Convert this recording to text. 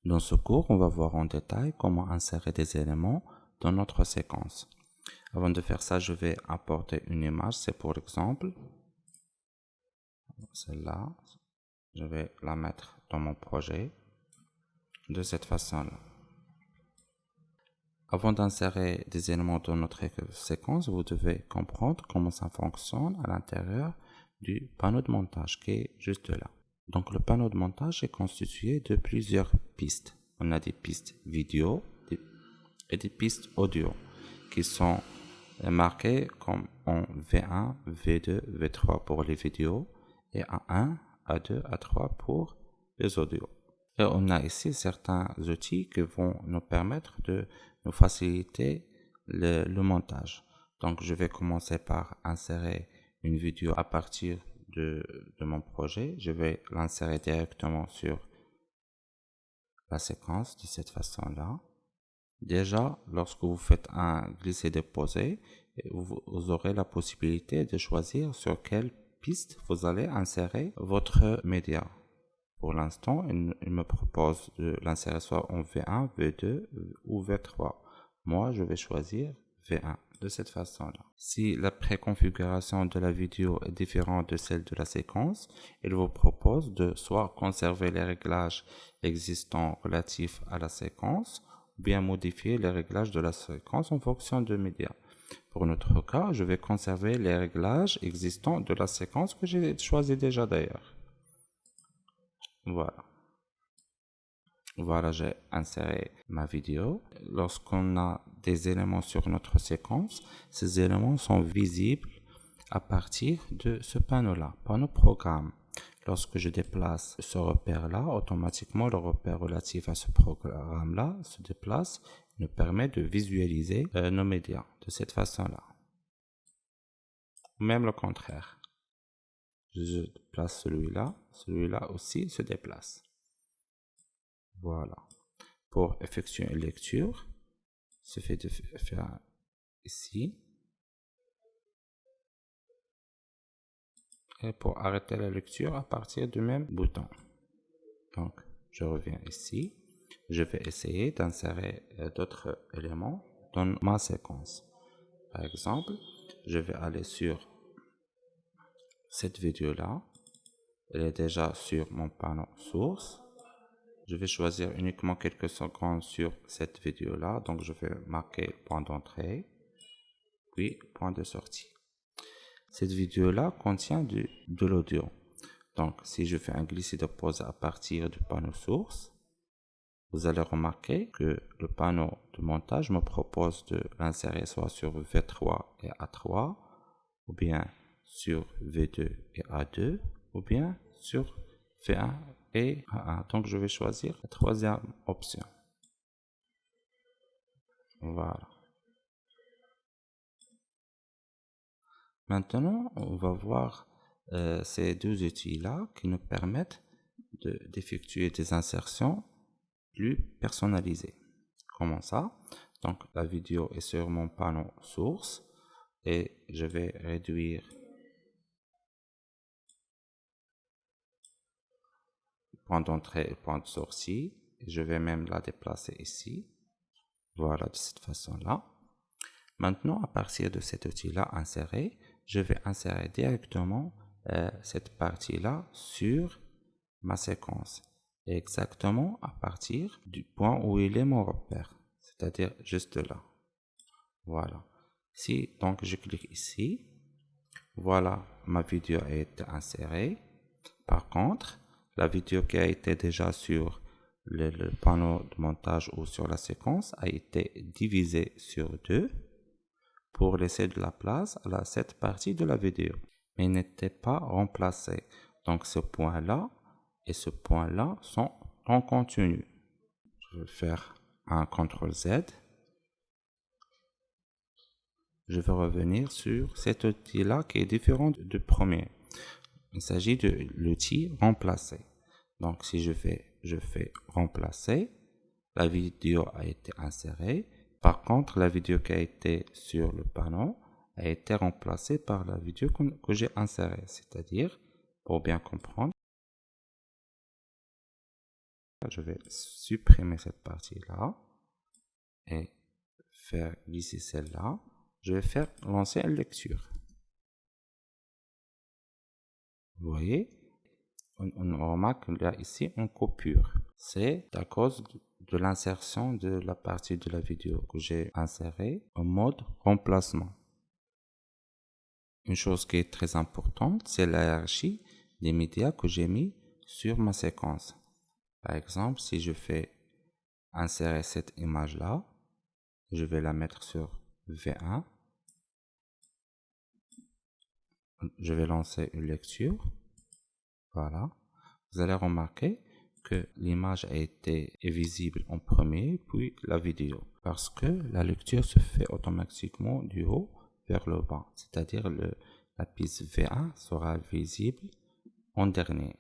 Dans ce cours, on va voir en détail comment insérer des éléments dans notre séquence. Avant de faire ça, je vais apporter une image. C'est pour exemple celle-là. Je vais la mettre dans mon projet de cette façon-là. Avant d'insérer des éléments dans notre séquence, vous devez comprendre comment ça fonctionne à l'intérieur du panneau de montage qui est juste là. Donc le panneau de montage est constitué de plusieurs pistes. On a des pistes vidéo et des pistes audio qui sont marquées comme en V1, V2, V3 pour les vidéos et A1, A2, A3 pour les audios. Et on a ici certains outils qui vont nous permettre de nous faciliter le montage. Donc je vais commencer par insérer une vidéo à partir de mon projet. Je vais l'insérer directement sur la séquence de cette façon-là. Déjà, lorsque vous faites un glisser-déposer, vous aurez la possibilité de choisir sur quelle piste vous allez insérer votre média. Pour l'instant, il me propose de l'insérer soit en V1, V2 ou V3. Moi, je vais choisir V1 de cette façon-là. Si la préconfiguration de la vidéo est différente de celle de la séquence, il vous propose de soit conserver les réglages existants relatifs à la séquence, ou bien modifier les réglages de la séquence en fonction de média. Pour notre cas, je vais conserver les réglages existants de la séquence que j'ai choisi déjà d'ailleurs. Voilà, j'ai inséré ma vidéo. Lorsqu'on a des éléments sur notre séquence, ces éléments sont visibles à partir de ce panneau-là, panneau programme. Lorsque je déplace ce repère-là, automatiquement le repère relatif à ce programme-là se déplace et nous permet de visualiser nos médias de cette façon-là. Même le contraire. Je déplace celui-là aussi se déplace. Voilà. Pour effectuer une lecture, il suffit de faire ici. Et pour arrêter la lecture à partir du même bouton. Donc, je reviens ici. Je vais essayer d'insérer d'autres éléments dans ma séquence. Par exemple, je vais aller sur cette vidéo-là. Elle est déjà sur mon panneau source. Je vais choisir uniquement quelques secondes sur cette vidéo-là. Donc, je vais marquer point d'entrée, puis point de sortie. Cette vidéo-là contient de l'audio. Donc, si je fais un glisser-déposer à partir du panneau source, vous allez remarquer que le panneau de montage me propose de l'insérer soit sur V3 et A3, ou bien sur V2 et A2, ou bien sur V1 et A1. Donc, je vais choisir la troisième option. Voilà. Maintenant, on va voir ces deux outils-là qui nous permettent d'effectuer des insertions plus personnalisées. Comment ça? Donc, la vidéo est sur mon panneau source et je vais réduire point d'entrée et point de sortie. Je vais même la déplacer ici. Voilà, de cette façon-là. Maintenant, à partir de cet outil-là inséré, je vais insérer directement cette partie-là sur ma séquence. Exactement à partir du point où il est mon repère, c'est-à-dire juste là. Voilà. Si donc je clique ici, voilà, ma vidéo a été insérée. Par contre, la vidéo qui a été déjà sur le panneau de montage ou sur la séquence a été divisée sur deux pour laisser de la place à cette partie de la vidéo, mais n'était pas remplacée. Donc ce point-là et ce point-là sont en continu. Je vais faire un CTRL-Z. Je vais revenir sur cet outil-là qui est différent du premier. Il s'agit de l'outil remplacer. Donc si je fais remplacer, la vidéo a été insérée. Par contre, la vidéo qui a été sur le panneau a été remplacée par la vidéo que j'ai insérée. C'est-à-dire, pour bien comprendre, Je vais supprimer cette partie-là et faire glisser celle-là. Je vais faire lancer une lecture. Vous voyez, on remarque qu'il y a ici une coupure. C'est à cause de l'insertion de la partie de la vidéo que j'ai insérée en mode remplacement. Une chose qui est très importante, c'est la hiérarchie des médias que j'ai mis sur ma séquence. Par exemple, si je fais insérer cette image-là, je vais la mettre sur V1. Je vais lancer une lecture. Voilà. Vous allez remarquer que l'image est visible en premier, puis la vidéo. Parce que la lecture se fait automatiquement du haut vers le bas. C'est-à-dire la piste V1 sera visible en dernier.